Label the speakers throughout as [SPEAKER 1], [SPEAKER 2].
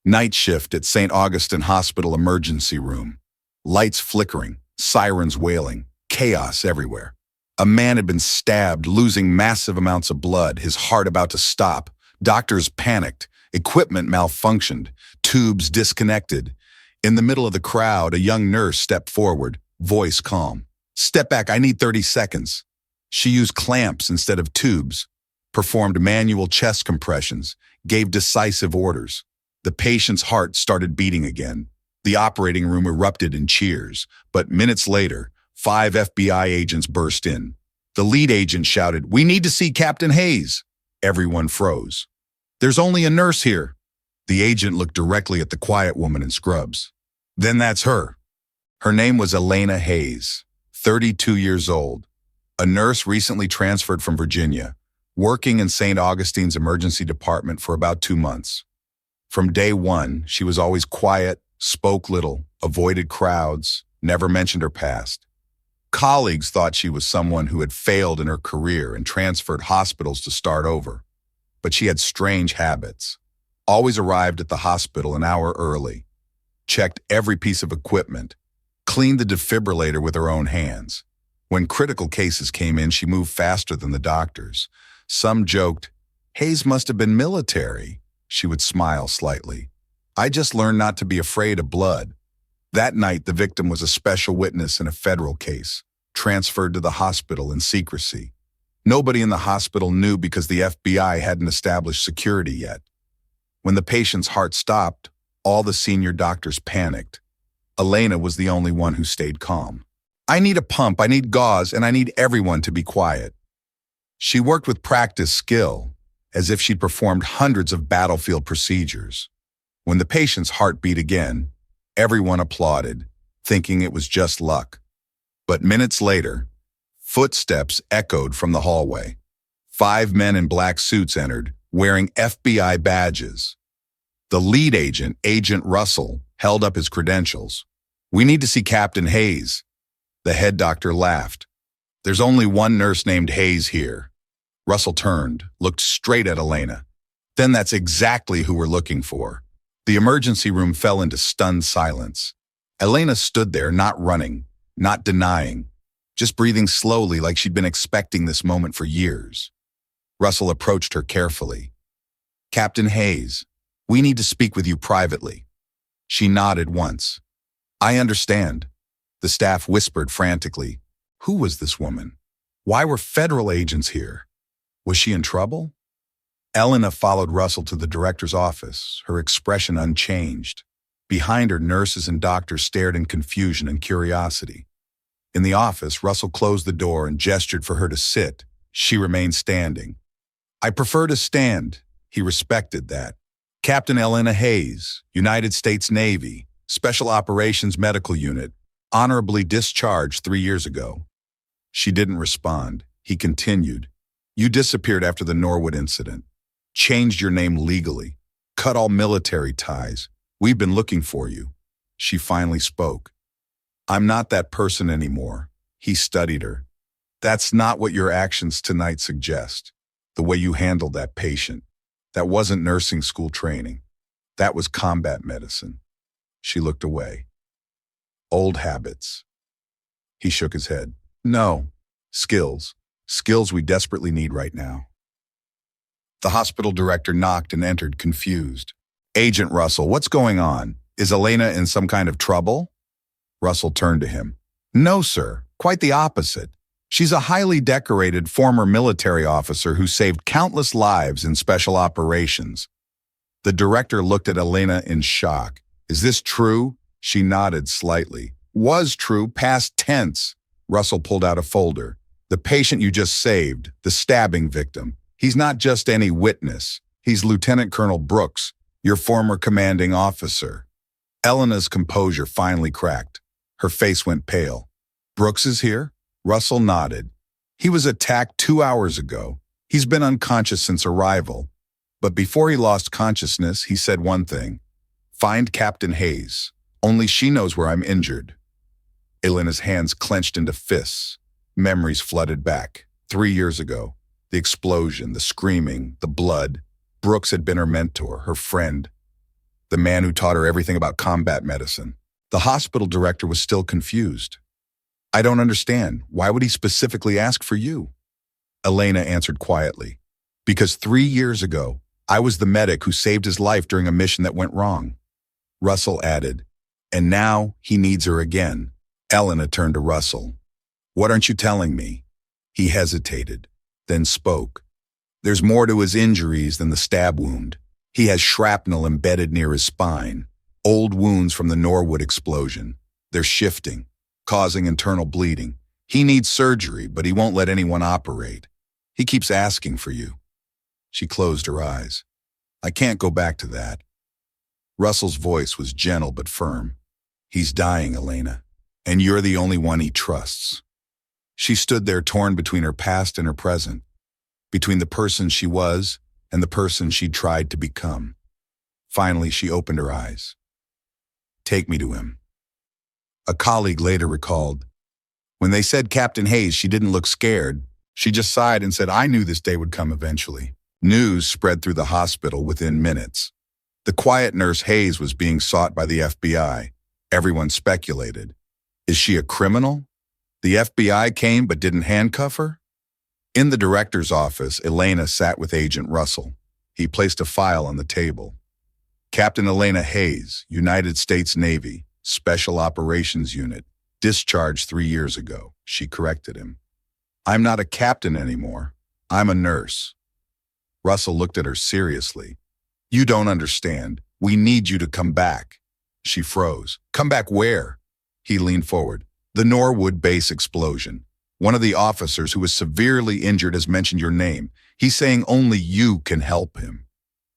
[SPEAKER 1] Night shift at St. Augustine Hospital emergency room. Lights flickering, sirens wailing, chaos everywhere. A man had been stabbed, losing massive amounts of blood, his heart about to stop. Doctors panicked, equipment malfunctioned, tubes disconnected. In the middle of the crowd, a young nurse stepped forward, voice calm. "Step back, I need 30 seconds. She used clamps instead of tubes, performed manual chest compressions, gave decisive orders. The patient's heart started beating again. The operating room erupted in cheers, but minutes later, 5 FBI agents burst in. The lead agent shouted, "We need to see Captain Hayes." Everyone froze. "There's only a nurse here." The agent looked directly at the quiet woman in scrubs. "Then that's her." Her name was Elena Hayes, 32 years old, a nurse recently transferred from Virginia, working in St. Augustine's emergency department for about 2 months. From day one, she was always quiet, spoke little, avoided crowds, never mentioned her past. Colleagues thought she was someone who had failed in her career and transferred hospitals to start over. But she had strange habits. Always arrived at the hospital an hour early, checked every piece of equipment, cleaned the defibrillator with her own hands. When critical cases came in, she moved faster than the doctors. Some joked, "Hayes must have been military." She would smile slightly. "I just learned not to be afraid of blood." That night, the victim was a special witness in a federal case, transferred to the hospital in secrecy. Nobody in the hospital knew because the FBI hadn't established security yet. When the patient's heart stopped, all the senior doctors panicked. Elena was the only one who stayed calm. "I need a pump, I need gauze, and I need everyone to be quiet." She worked with practiced skill, as if she'd performed hundreds of battlefield procedures. When the patient's heart beat again, everyone applauded, thinking it was just luck. But minutes later, footsteps echoed from the hallway. 5 men in black suits entered, wearing FBI badges. The lead agent, Agent Russell, held up his credentials. "We need to see Captain Hayes." The head doctor laughed. "There's only one nurse named Hayes here." Russell turned, looked straight at Elena. "Then that's exactly who we're looking for." The emergency room fell into stunned silence. Elena stood there, not running, not denying, just breathing slowly like she'd been expecting this moment for years. Russell approached her carefully. "Captain Hayes, we need to speak with you privately." She nodded once. "I understand." The staff whispered frantically. Who was this woman? Why were federal agents here? Was she in trouble? Elena followed Russell to the director's office, her expression unchanged. Behind her, nurses and doctors stared in confusion and curiosity. In the office, Russell closed the door and gestured for her to sit. She remained standing. "I prefer to stand." He respected that. "Captain Elena Hayes, United States Navy, Special Operations Medical Unit, honorably discharged 3 years ago." She didn't respond. He continued. "You disappeared after the Norwood incident. Changed your name legally. Cut all military ties. We've been looking for you." She finally spoke. "I'm not that person anymore." He studied her. "That's not what your actions tonight suggest. The way you handled that patient. That wasn't nursing school training. That was combat medicine." She looked away. "Old habits." He shook his head. "No. Skills. Skills we desperately need right now." The hospital director knocked and entered, confused. "Agent Russell, what's going on? Is Elena in some kind of trouble?" Russell turned to him. "No, sir. Quite the opposite. She's a highly decorated former military officer who saved countless lives in special operations." The director looked at Elena in shock. "Is this true?" She nodded slightly. "Was true, past tense." Russell pulled out a folder. "The patient you just saved, the stabbing victim. He's not just any witness. He's Lieutenant Colonel Brooks, your former commanding officer." Elena's composure finally cracked. Her face went pale. "Brooks is here?" Russell nodded. "He was attacked 2 hours ago. He's been unconscious since arrival. But before he lost consciousness, he said one thing. 'Find Captain Hayes. Only she knows where I'm injured.'" Elena's hands clenched into fists. Memories flooded back. 3 years ago. The explosion, the screaming, the blood. Brooks had been her mentor, her friend. the man who taught her everything about combat medicine. The hospital director was still confused. I don't understand. Why would he specifically ask for you? Elena answered quietly. Because 3 years ago, I was the medic who saved his life during a mission that went wrong. Russell added, and now he needs her again. Elena turned to Russell. What aren't you telling me? He hesitated, then spoke. There's more to his injuries than the stab wound. He has shrapnel embedded near his spine, old wounds from the Norwood explosion. They're shifting, causing internal bleeding. He needs surgery, but he won't let anyone operate. He keeps asking for you. She closed her eyes. I can't go back to that. Russell's voice was gentle but firm. He's dying, Elena, and you're the only one he trusts. She stood there torn between her past and her present, between the person she was and the person she'd tried to become. Finally, she opened her eyes. Take me to him. A colleague later recalled, when they said Captain Hayes, she didn't look scared. She just sighed and said, I knew this day would come eventually. News spread through the hospital within minutes. The quiet nurse Hayes was being sought by the FBI. Everyone speculated. Is she a criminal? The FBI came but didn't handcuff her? In the director's office, Elena sat with Agent Russell. He placed a file on the table. Captain Elena Hayes, United States Navy, Special Operations Unit, discharged 3 years ago. She corrected him. I'm not a captain anymore. I'm a nurse. Russell looked at her seriously. You don't understand. We need you to come back. She froze. Come back where? He leaned forward. The Norwood base explosion. One of the officers who was severely injured has mentioned your name. He's saying only you can help him.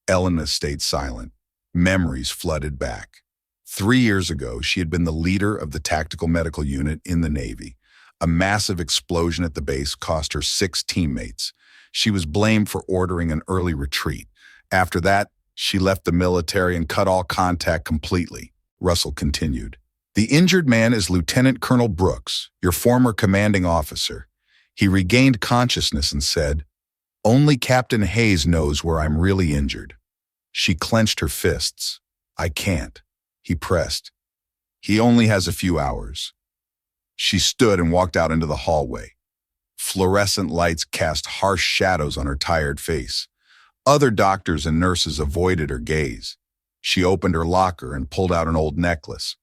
[SPEAKER 1] Elena stayed silent. Memories flooded back. 3 years ago, she had been the leader of the tactical medical unit in the Navy. A massive explosion at the base cost her 6 teammates. She was blamed for ordering an early retreat. After that, she left the military and cut all contact completely. Russell continued. The injured man is Lieutenant Colonel Brooks, your former commanding officer. He regained consciousness and said, only Captain Hayes knows where I'm really injured. She clenched her fists. I can't. He pressed. He only has a few hours. She stood and walked out into the hallway. Fluorescent lights cast harsh shadows on her tired face. Other doctors and nurses avoided her gaze. She opened her locker and pulled out an old necklace.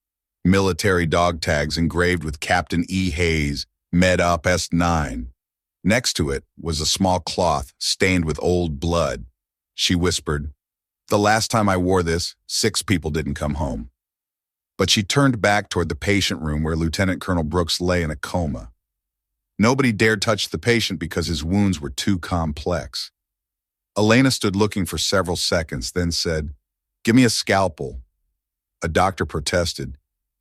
[SPEAKER 1] Military dog tags engraved with Captain E. Hayes, Med Op S9. Next to it was a small cloth stained with old blood. She whispered, the last time I wore this, 6 people didn't come home. But she turned back toward the patient room where Lieutenant Colonel Brooks lay in a coma. Nobody dared touch the patient because his wounds were too complex. Elena stood looking for several seconds, then said, give me a scalpel. A doctor protested.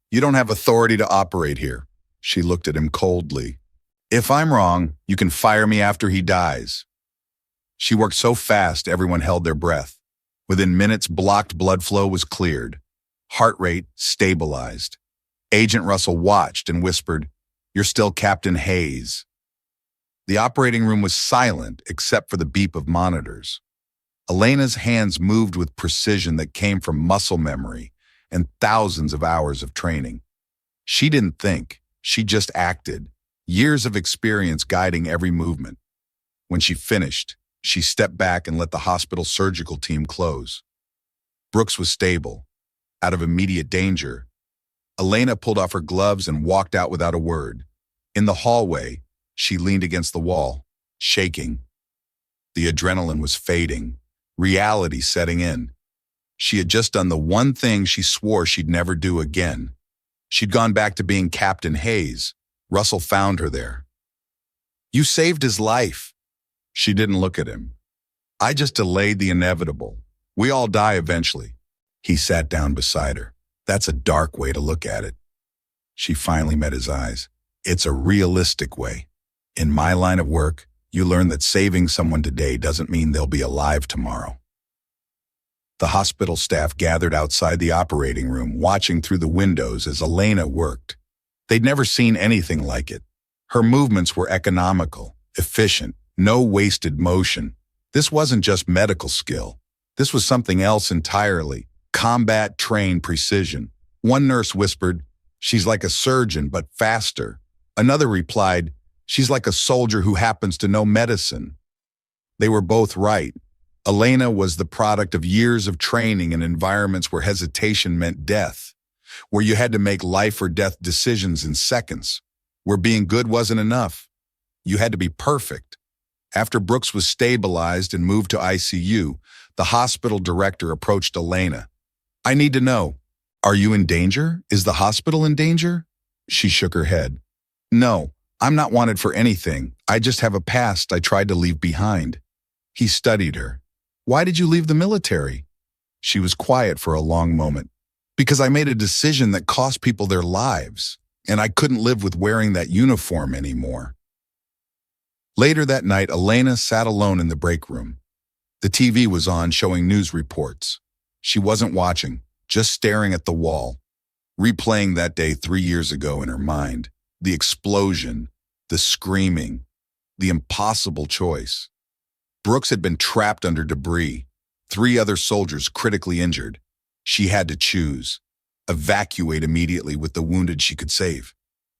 [SPEAKER 1] You don't have authority to operate here. She looked at him coldly. If I'm wrong, you can fire me after he dies. She worked so fast, everyone held their breath. Within minutes, blocked blood flow was cleared. Heart rate stabilized. Agent Russell watched and whispered, you're still Captain Hayes. The operating room was silent except for the beep of monitors. Elena's hands moved with precision that came from muscle memory and thousands of hours of training. She didn't think, she just acted, years of experience guiding every movement. When she finished, she stepped back and let the hospital surgical team close. Brooks was stable, out of immediate danger. Elena pulled off her gloves and walked out without a word. In the hallway, she leaned against the wall, shaking. The adrenaline was fading, reality setting in. She had just done the one thing she swore she'd never do again. She'd gone back to being Captain Hayes. Russell found her there. You saved his life. She didn't look at him. I just delayed the inevitable. We all die eventually. He sat down beside her. That's a dark way to look at it. She finally met his eyes. It's a realistic way. In my line of work, you learn that saving someone today doesn't mean they'll be alive tomorrow. The hospital staff gathered outside the operating room, watching through the windows as Elena worked. They'd never seen anything like it. Her movements were economical, efficient, no wasted motion. This wasn't just medical skill. This was something else entirely. Combat-trained precision. One nurse whispered, "She's like a surgeon, but faster." Another replied, "She's like a soldier who happens to know medicine." They were both right. Elena was the product of years of training in environments where hesitation meant death, where you had to make life or death decisions in seconds, where being good wasn't enough. You had to be perfect. After Brooks was stabilized and moved to ICU, the hospital director approached Elena. "I need to know, are you in danger? Is the hospital in danger?" She shook her head. "No, I'm not wanted for anything. I just have a past I tried to leave behind." He studied her. "Why did you leave the military?" She was quiet for a long moment. "Because I made a decision that cost people their lives, and I couldn't live with wearing that uniform anymore." Later that night, Elena sat alone in the break room. The TV was on, showing news reports. She wasn't watching, just staring at the wall, replaying that day 3 years ago in her mind. The explosion, the screaming, the impossible choice. Brooks had been trapped under debris, 3 other soldiers critically injured. She had to choose: evacuate immediately with the wounded she could save,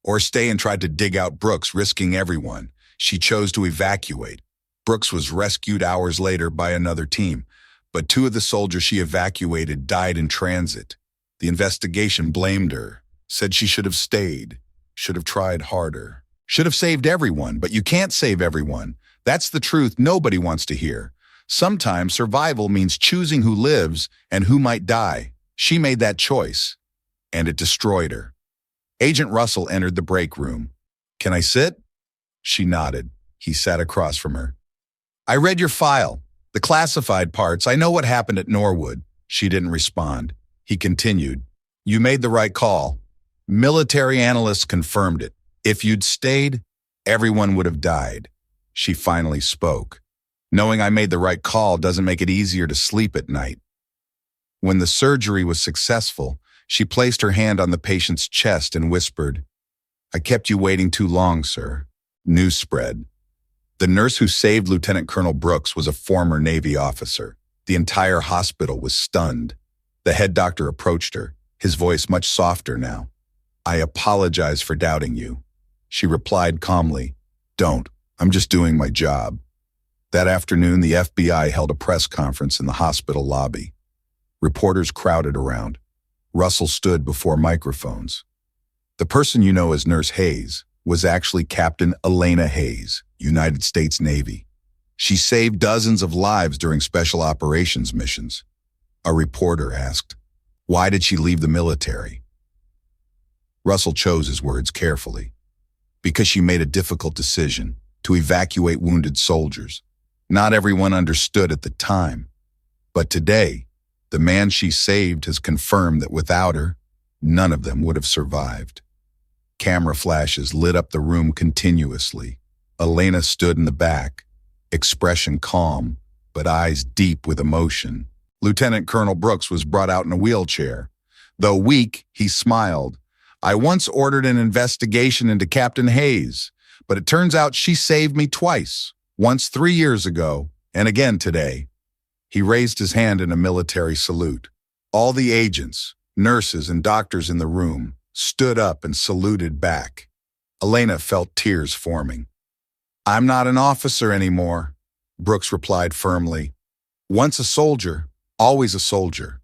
[SPEAKER 1] or stay and try to dig out Brooks, risking everyone. She chose to evacuate. Brooks was rescued hours later by another team, but 2 of the soldiers she evacuated died in transit. The investigation blamed her, said she should have stayed, should have tried harder, should have saved everyone, but you can't save everyone. That's the truth nobody wants to hear. Sometimes survival means choosing who lives and who might die. She made that choice, and it destroyed her. Agent Russell entered the break room. "Can I sit?" She nodded. He sat across from her. "I read your file, the classified parts. I know what happened at Norwood." She didn't respond. He continued, "You made the right call. Military analysts confirmed it. If you'd stayed, everyone would have died." She finally spoke. "Knowing I made the right call doesn't make it easier to sleep at night." When the surgery was successful, she placed her hand on the patient's chest and whispered, "I kept you waiting too long, sir." News spread. The nurse who saved Lieutenant Colonel Brooks was a former Navy officer. The entire hospital was stunned. The head doctor approached her, his voice much softer now. "I apologize for doubting you." She replied calmly, "Don't. I'm just doing my job." That afternoon, the FBI held a press conference in the hospital lobby. Reporters crowded around. Russell stood before microphones. "The person you know as Nurse Hayes was actually Captain Elena Hayes, United States Navy. She saved dozens of lives during special operations missions." A reporter asked, "Why did she leave the military?" Russell chose his words carefully. "Because she made a difficult decision to evacuate wounded soldiers. Not everyone understood at the time, but today, the man she saved has confirmed that without her, none of them would have survived." Camera flashes lit up the room continuously. Elena stood in the back, expression calm, but eyes deep with emotion. Lieutenant Colonel Brooks was brought out in a wheelchair. Though weak, he smiled. "I once ordered an investigation into Captain Hayes, but it turns out she saved me twice, once 3 years ago, and again today." He raised his hand in a military salute. All the agents, nurses, and doctors in the room stood up and saluted back. Elena felt tears forming. "I'm not an officer anymore," Brooks replied firmly. "Once a soldier, always a soldier."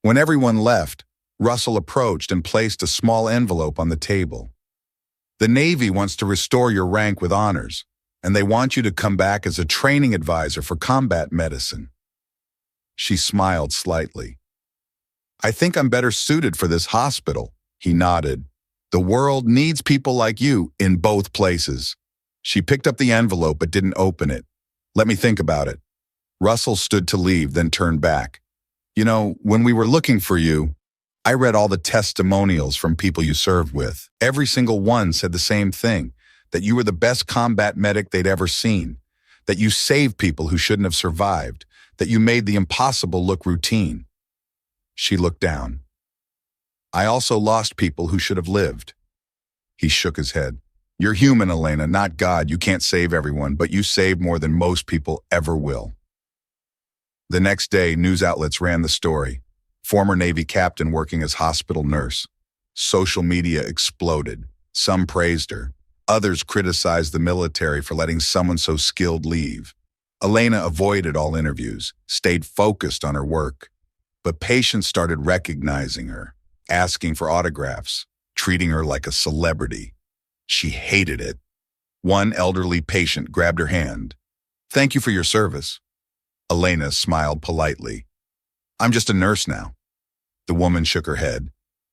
[SPEAKER 1] When everyone left, Russell approached and placed a small envelope on the table. "The Navy wants to restore your rank with honors, and they want you to come back as a training advisor for combat medicine." She smiled slightly. "I think I'm better suited for this hospital." He nodded. "The world needs people like you in both places." She picked up the envelope but didn't open it. "Let me think about it." Russell stood to leave, then turned back. "You know, when we were looking for you, I read all the testimonials from people you served with. Every single one said the same thing, that you were the best combat medic they'd ever seen, that you saved people who shouldn't have survived, that you made the impossible look routine." She looked down. "I also lost people who should have lived." He shook his head. "You're human, Elena, not God. You can't save everyone, but you saved more than most people ever will." The next day, news outlets ran the story. former Navy captain working as hospital nurse. Social media exploded. Some praised her. Others criticized the military for letting someone so skilled leave. Elena avoided all interviews, stayed focused on her work. But patients started recognizing her, asking for autographs, treating her like a celebrity. She hated it. One elderly patient grabbed her hand. "Thank you for your service." Elena smiled politely. "I'm just a nurse now." The woman shook her head.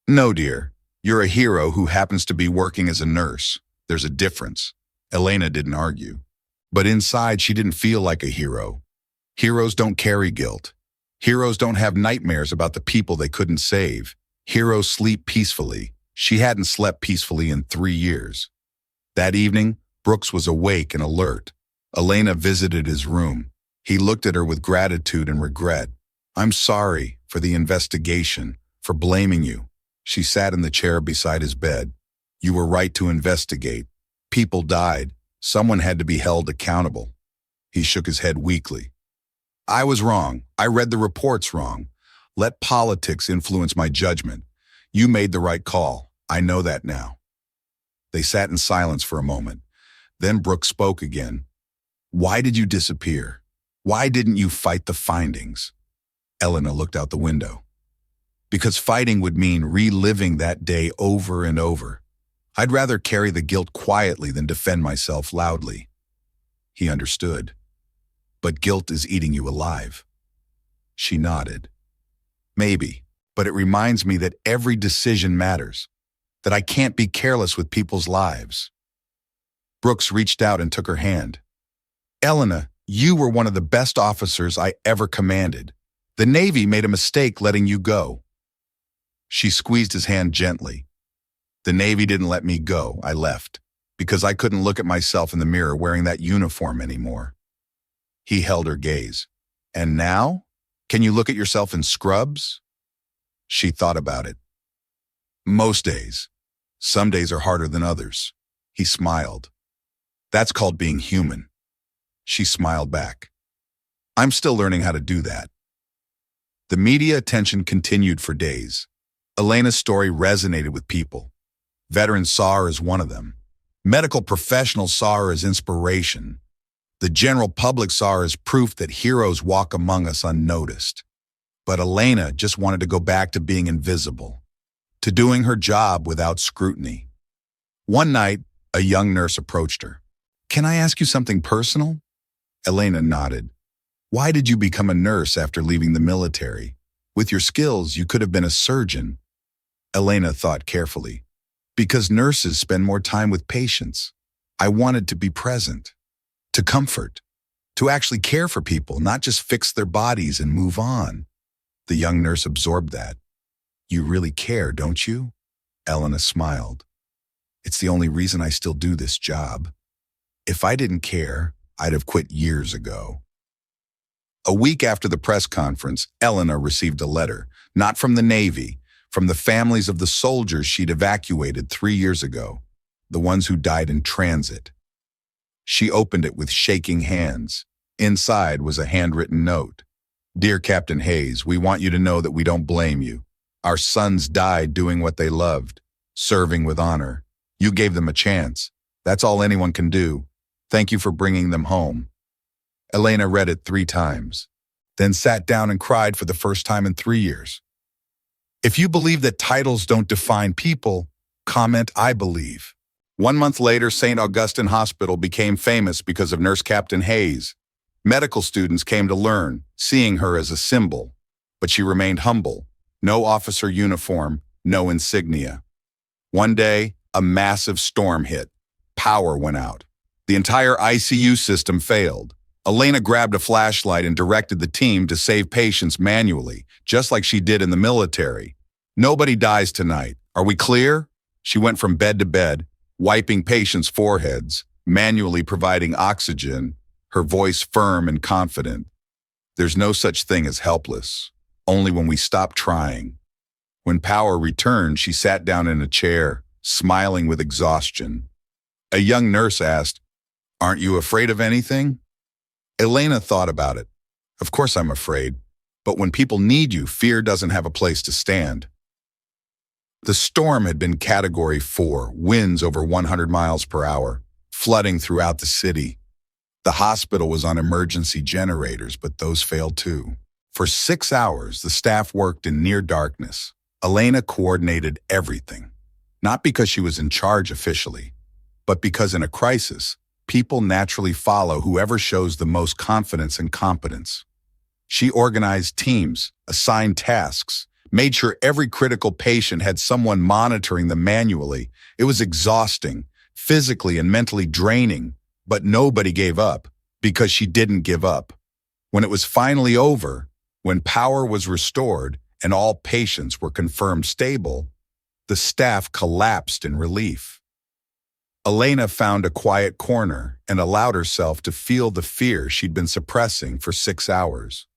[SPEAKER 1] "No, dear. You're a hero who happens to be working as a nurse. There's a difference." Elena didn't argue. But inside, she didn't feel like a hero. Heroes don't carry guilt. Heroes don't have nightmares about the people they couldn't save. Heroes sleep peacefully. She hadn't slept peacefully in 3 years. That evening, Brooks was awake and alert. Elena visited his room. He looked at her with gratitude and regret. "I'm sorry for the investigation, for blaming you." She sat in the chair beside his bed. "You were right to investigate. People died. Someone had to be held accountable." He shook his head weakly. "I was wrong. I read the reports wrong. Let politics influence my judgment. You made the right call. I know that now." They sat in silence for a moment. Then Brooks spoke again. "Why did you disappear? Why didn't you fight the findings?" Elena looked out the window. "Because fighting would mean reliving that day over and over. I'd rather carry the guilt quietly than defend myself loudly." He understood. "But guilt is eating you alive." She nodded. "Maybe, but it reminds me that every decision matters, that I can't be careless with people's lives." Brooks reached out and took her hand. "Elena, you were one of the best officers I ever commanded. The Navy made a mistake letting you go." She squeezed his hand gently. "The Navy didn't let me go. I left because I couldn't look at myself in the mirror wearing that uniform anymore." He held her gaze. "And now? Can you look at yourself in scrubs?" She thought about it. "Most days. Some days are harder than others." He smiled. "That's called being human." She smiled back. "I'm still learning how to do that." The media attention continued for days. Elena's story resonated with people. Veterans saw her as one of them. Medical professionals saw her as inspiration. The general public saw her as proof that heroes walk among us unnoticed. But Elena just wanted to go back to being invisible, to doing her job without scrutiny. One night, a young nurse approached her. "Can I ask you something personal?" Elena nodded. "Why did you become a nurse after leaving the military? With your skills, you could have been a surgeon." Elena thought carefully. "Because nurses spend more time with patients. I wanted to be present, to comfort, to actually care for people, not just fix their bodies and move on." The young nurse absorbed that. "You really care, don't you?" Elena smiled. "It's the only reason I still do this job. If I didn't care, I'd have quit years ago." A week after the press conference, Elena received a letter, not from the Navy, from the families of the soldiers she'd evacuated 3 years ago, the ones who died in transit. She opened it with shaking hands. Inside was a handwritten note. "Dear Captain Hayes, we want you to know that we don't blame you. Our sons died doing what they loved, serving with honor. You gave them a chance. That's all anyone can do. Thank you for bringing them home." Elena read it 3 times, then sat down and cried for the first time in 3 years. If you believe that titles don't define people, comment "I believe." 1 month later, St. Augustine Hospital became famous because of Nurse Captain Hayes. Medical students came to learn, seeing her as a symbol. But she remained humble. No officer uniform, no insignia. One day, a massive storm hit. Power went out. The entire ICU system failed. Elena grabbed a flashlight and directed the team to save patients manually, just like she did in the military. "Nobody dies tonight. Are we clear?" She went from bed to bed, wiping patients' foreheads, manually providing oxygen, her voice firm and confident. "There's no such thing as helpless, only when we stop trying." When power returned, she sat down in a chair, smiling with exhaustion. A young nurse asked, "Aren't you afraid of anything?" Elena thought about it. "Of course I'm afraid. But when people need you, fear doesn't have a place to stand. The storm had been Category 4, winds over 100 miles per hour, flooding throughout the city. The hospital was on emergency generators, but those failed too. For 6 hours, the staff worked in near darkness. Elena coordinated everything, not because she was in charge officially, but because in a crisis, people naturally follow whoever shows the most confidence and competence. She organized teams, assigned tasks, made sure every critical patient had someone monitoring them manually. It was exhausting, physically and mentally draining, but nobody gave up because she didn't give up. When it was finally over, when power was restored and all patients were confirmed stable, the staff collapsed in relief. Elena found a quiet corner and allowed herself to feel the fear she'd been suppressing for 6 hours.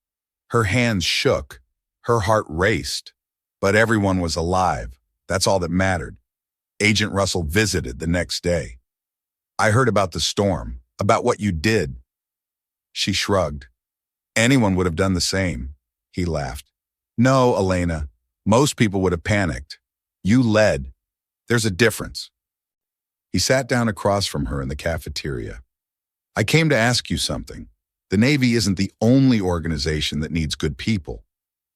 [SPEAKER 1] Her hands shook, her heart raced, but everyone was alive. That's all that mattered. Agent Russell visited the next day. "I heard about the storm, about what you did." She shrugged. "Anyone would have done the same." He laughed. "No, Elena, most people would have panicked. You led. There's a difference." He sat down across from her in the cafeteria. "I came to ask you something. The Navy isn't the only organization that needs good people.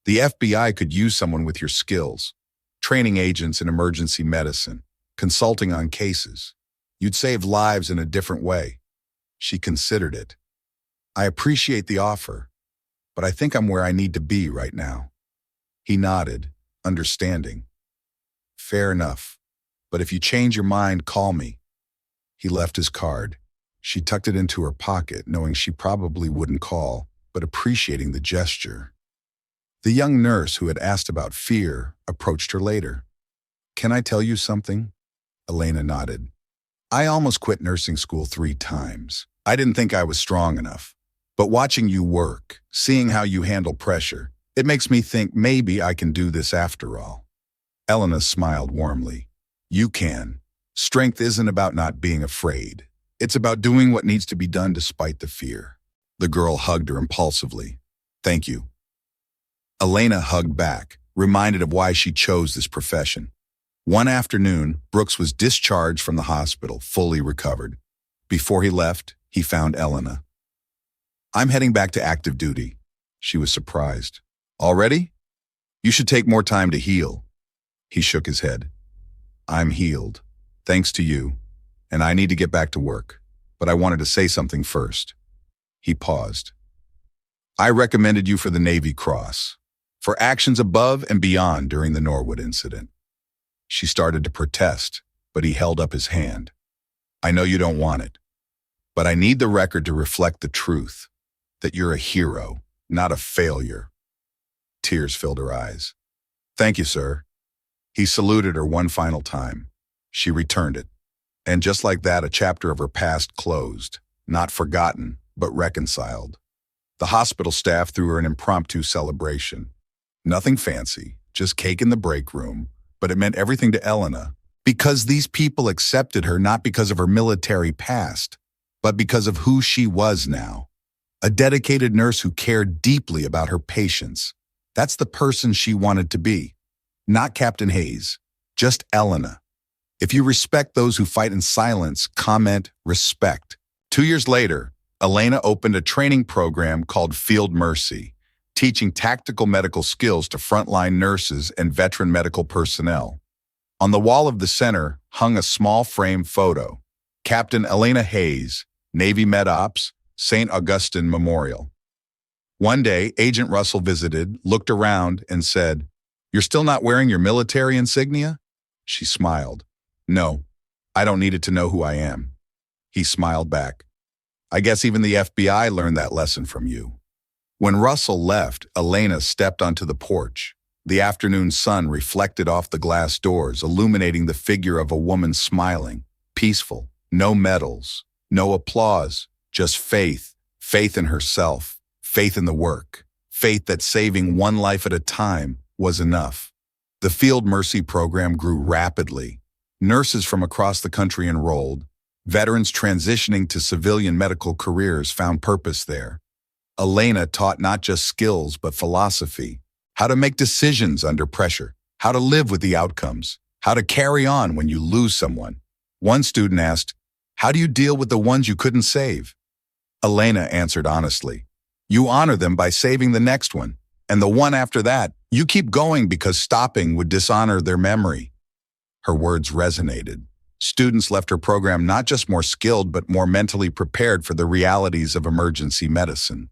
[SPEAKER 1] The FBI could use someone with your skills, training agents in emergency medicine, consulting on cases. You'd save lives in a different way." She considered it. "I appreciate the offer, but I think I'm where I need to be right now." He nodded, understanding. "Fair enough, but if you change your mind, call me." He left his card. She tucked it into her pocket, knowing she probably wouldn't call, but appreciating the gesture. The young nurse who had asked about fear approached her later. "Can I tell you something?" Elena nodded. "I almost quit nursing school 3 times. I didn't think I was strong enough. But watching you work, seeing how you handle pressure, it makes me think maybe I can do this after all." Elena smiled warmly. "You can. Strength isn't about not being afraid. It's about doing what needs to be done despite the fear." The girl hugged her impulsively. "Thank you." Elena hugged back, reminded of why she chose this profession. One afternoon, Brooks was discharged from the hospital, fully recovered. Before he left, he found Elena. "I'm heading back to active duty." She was surprised. "Already? You should take more time to heal." He shook his head. "I'm healed, thanks to you, and I need to get back to work. But I wanted to say something first." He paused. "I recommended you for the Navy Cross, for actions above and beyond during the Norwood incident." She started to protest, but he held up his hand. "I know you don't want it, but I need the record to reflect the truth, that you're a hero, not a failure." Tears filled her eyes. "Thank you, sir." He saluted her one final time. She returned it. And just like that, a chapter of her past closed, not forgotten, but reconciled. The hospital staff threw her an impromptu celebration. Nothing fancy, just cake in the break room, but it meant everything to Elena, because these people accepted her not because of her military past, but because of who she was now. A dedicated nurse who cared deeply about her patients. That's the person she wanted to be. Not Captain Hayes, just Elena. If you respect those who fight in silence, comment respect. 2 years later, Elena opened a training program called Field Mercy, teaching tactical medical skills to frontline nurses and veteran medical personnel. On the wall of the center hung a small frame photo. Captain Elena Hayes, Navy Med Ops, St. Augustine Memorial. One day, Agent Russell visited, looked around, and said, "You're still not wearing your military insignia?" She smiled. "No, I don't need it to know who I am." He smiled back. "I guess even the FBI learned that lesson from you." When Russell left, Elena stepped onto the porch. The afternoon sun reflected off the glass doors, illuminating the figure of a woman smiling, peaceful, no medals, no applause, just faith, faith in herself, faith in the work, faith that saving one life at a time was enough. The Field Mercy program grew rapidly. Nurses from across the country enrolled. Veterans transitioning to civilian medical careers found purpose there. Elena taught not just skills, but philosophy. How to make decisions under pressure, how to live with the outcomes, how to carry on when you lose someone. One student asked, "How do you deal with the ones you couldn't save?" Elena answered honestly, "You honor them by saving the next one, and the one after that, you keep going because stopping would dishonor their memory." Her words resonated. Students left her program not just more skilled, but more mentally prepared for the realities of emergency medicine.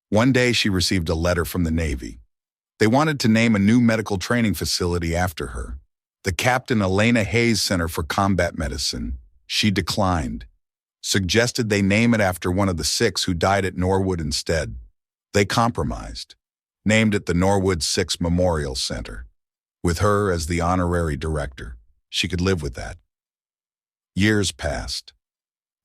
[SPEAKER 1] One day she received a letter from the Navy. They wanted to name a new medical training facility after her, the Captain Elena Hayes Center for Combat Medicine. She declined, suggested they name it after one of the 6 who died at Norwood instead. They compromised, named it the Norwood 6 Memorial Center. With her as the honorary director, she could live with that. Years passed.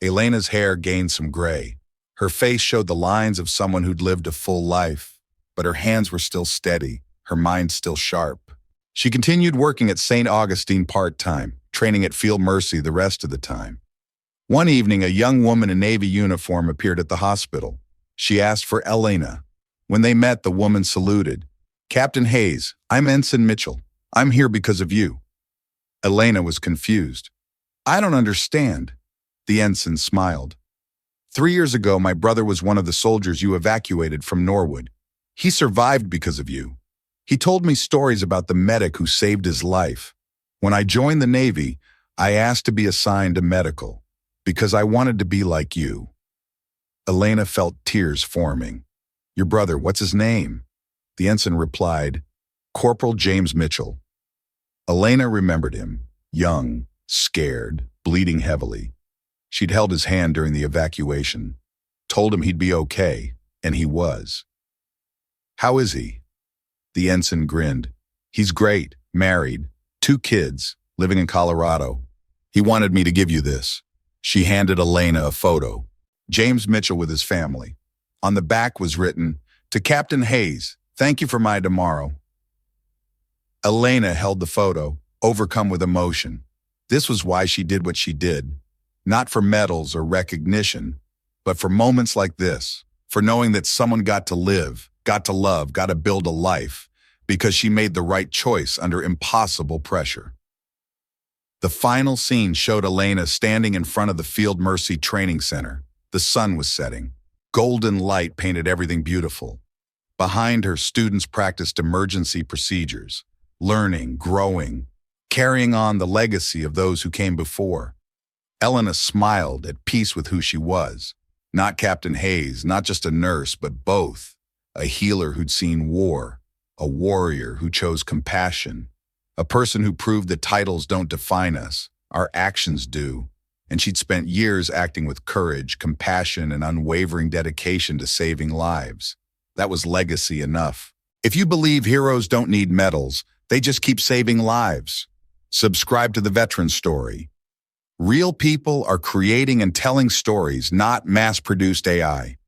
[SPEAKER 1] Elena's hair gained some gray. Her face showed the lines of someone who'd lived a full life, but her hands were still steady, her mind still sharp. She continued working at St. Augustine part-time, training at Field Mercy the rest of the time. One evening, a young woman in Navy uniform appeared at the hospital. She asked for Elena. When they met, the woman saluted. "Captain Hayes, I'm Ensign Mitchell. I'm here because of you." Elena was confused. "I don't understand." The ensign smiled. "3 years ago, my brother was one of the soldiers you evacuated from Norwood. He survived because of you. He told me stories about the medic who saved his life. When I joined the Navy, I asked to be assigned to medical, because I wanted to be like you." Elena felt tears forming. "Your brother, what's his name?" The ensign replied, "Corporal James Mitchell." Elena remembered him, young, scared, bleeding heavily. She'd held his hand during the evacuation, told him he'd be okay, and he was. "How is he?" The ensign grinned. "He's great, married, 2 kids, living in Colorado. He wanted me to give you this." She handed Elena a photo. James Mitchell with his family. On the back was written, "To Captain Hayes, thank you for my tomorrow." Elena held the photo, overcome with emotion. This was why she did what she did. Not for medals or recognition, but for moments like this, for knowing that someone got to live, got to love, got to build a life, because she made the right choice under impossible pressure. The final scene showed Elena standing in front of the Field Mercy Training Center. The sun was setting. Golden light painted everything beautiful. Behind her, students practiced emergency procedures, learning, growing, carrying on the legacy of those who came before. Elena smiled, at peace with who she was. Not Captain Hayes, not just a nurse, but both. A healer who'd seen war, a warrior who chose compassion, a person who proved that titles don't define us, our actions do. And she'd spent years acting with courage, compassion, and unwavering dedication to saving lives. That was legacy enough. If you believe heroes don't need medals, they just keep saving lives. Subscribe to the Veteran Story. Real people are creating and telling stories, not mass-produced AI.